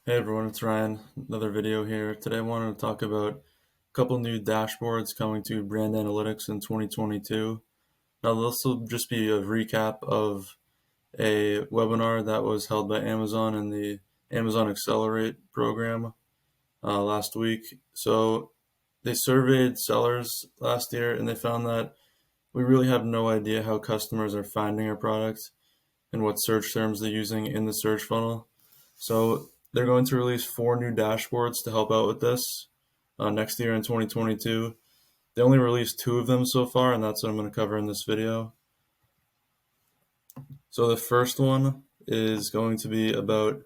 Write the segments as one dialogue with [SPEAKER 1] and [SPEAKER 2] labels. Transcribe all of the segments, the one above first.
[SPEAKER 1] Hey everyone, it's Ryan. Another video here. Today I wanted to talk about a couple new dashboards coming to brand analytics in 2022. Now this will just be a recap of a webinar that was held by Amazon in the Amazon Accelerate program last week. So they surveyed sellers last year and they found that we really have no idea how customers are finding our product and what search terms they're using in the search funnel. So they're going to release 4 new dashboards to help out with this next year in 2022. They only released 2 of them so far, and that's what I'm going to cover in this video. So the first one is going to be about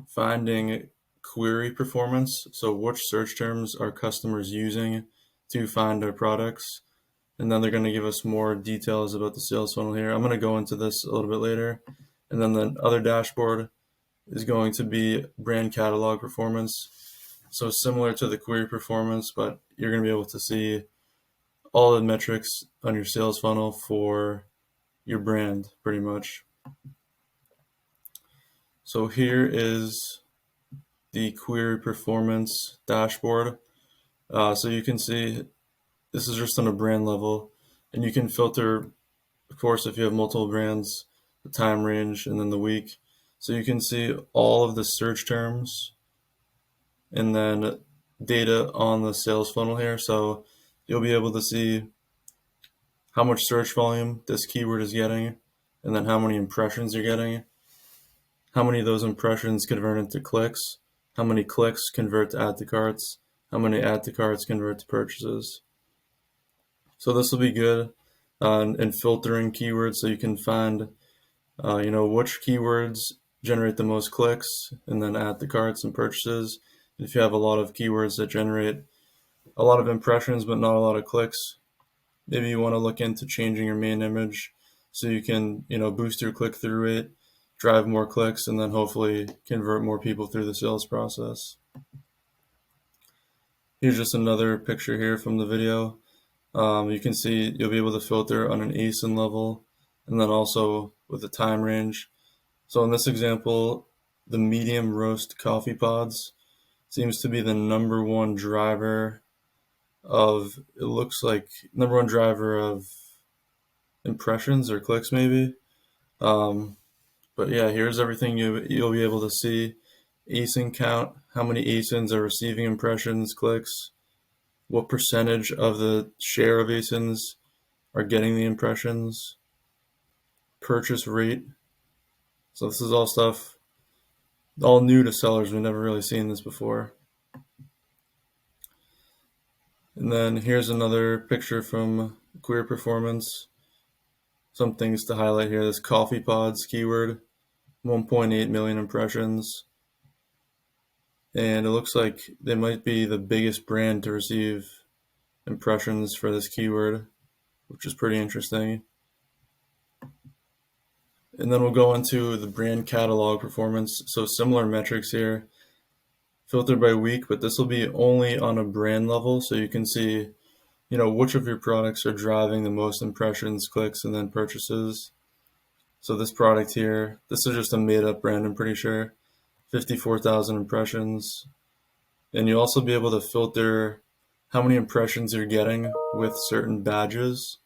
[SPEAKER 1] finding query performance. So which search terms are customers using to find our products? And then they're going to give us more details about the sales funnel here. I'm going to go into this a little bit later. And then the other dashboard is going to be brand catalog performance. So similar to the query performance, but you're going to be able to see all the metrics on your sales funnel for your brand pretty much. So here is the query performance dashboard. So you can see this is just on a brand level, and you can filter, of course, if you have multiple brands, the time range, and then the week. So you can see all of the search terms and then data on the sales funnel here. So you'll be able to see how much search volume this keyword is getting, and then how many impressions you're getting, how many of those impressions convert into clicks, how many clicks convert to add to carts, how many add to carts convert to purchases. So this will be good in filtering keywords, so you can find which keywords generate the most clicks and then add to carts and purchases. If you have a lot of keywords that generate a lot of impressions but not a lot of clicks, maybe you want to look into changing your main image so you can boost your click-through rate, drive more clicks, and then hopefully convert more people through the sales process. Here's just another picture here from the video. You can see you'll be able to filter on an ASIN level and then also with the time range. So in this example, the medium roast coffee pods seems to be the number one driver of, it looks like, number one driver of impressions or clicks maybe. But yeah, here's everything you'll be able to see. ASIN count, how many ASINs are receiving impressions, clicks, what percentage of the share of ASINs are getting the impressions, purchase rate. So this is all stuff, all new to sellers. We've never really seen this before. And then here's another picture from query performance. Some things to highlight here. This coffee pods keyword, 1.8 million impressions. And it looks like they might be the biggest brand to receive impressions for this keyword, which is pretty interesting. And then we'll go into the brand catalog performance. So similar metrics here, filtered by week, but this will be only on a brand level. So you can see, which of your products are driving the most impressions, clicks, and then purchases. So this product here, this is just a made up brand, I'm pretty sure, 54,000 impressions. And you'll also be able to filter how many impressions you're getting with certain badges.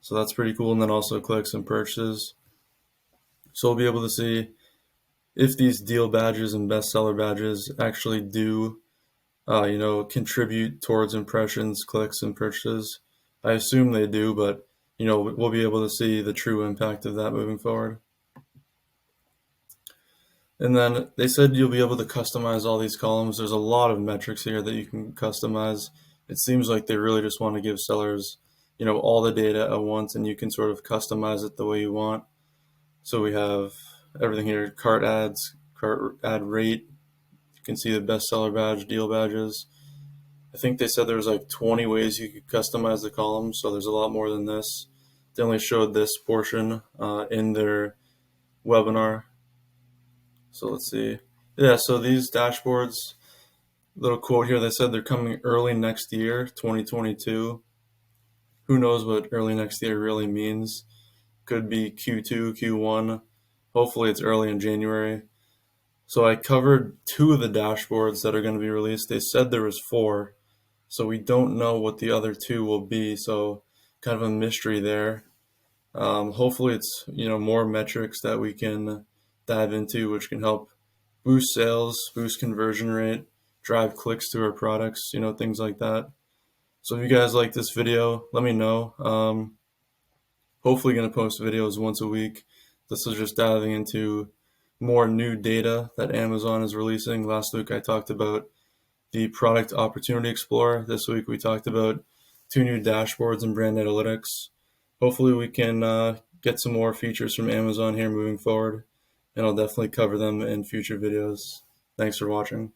[SPEAKER 1] So that's pretty cool. And then also clicks and purchases. So we'll be able to see if these deal badges and bestseller badges actually do, contribute towards impressions, clicks, and purchases. I assume they do, but, we'll be able to see the true impact of that moving forward. And then they said you'll be able to customize all these columns. There's a lot of metrics here that you can customize. It seems like they really just want to give sellers, all the data at once, and you can sort of customize it the way you want. So we have everything here: cart ads, cart ad rate. You can see the bestseller badge, deal badges. I think they said there was like 20 ways you could customize the columns, so there's a lot more than this. They only showed this portion in their webinar. So let's see. Yeah, so these dashboards, little quote here, they said they're coming early next year, 2022. Who knows what early next year really means? Could be Q2, Q1. Hopefully it's early in January. So I covered two of the dashboards that are going to be released. They said there was four, so we don't know what the other two will be. So kind of a mystery there. Hopefully it's more metrics that we can dive into, which can help boost sales, boost conversion rate, drive clicks to our products, things like that. So if you guys like this video, let me know. Hopefully going to post videos once a week. This is just diving into more new data that Amazon is releasing. Last week I talked about the Product Opportunity Explorer. This week we talked about two new dashboards and brand analytics. Hopefully we can get some more features from Amazon here moving forward, and I'll definitely cover them in future videos. Thanks for watching.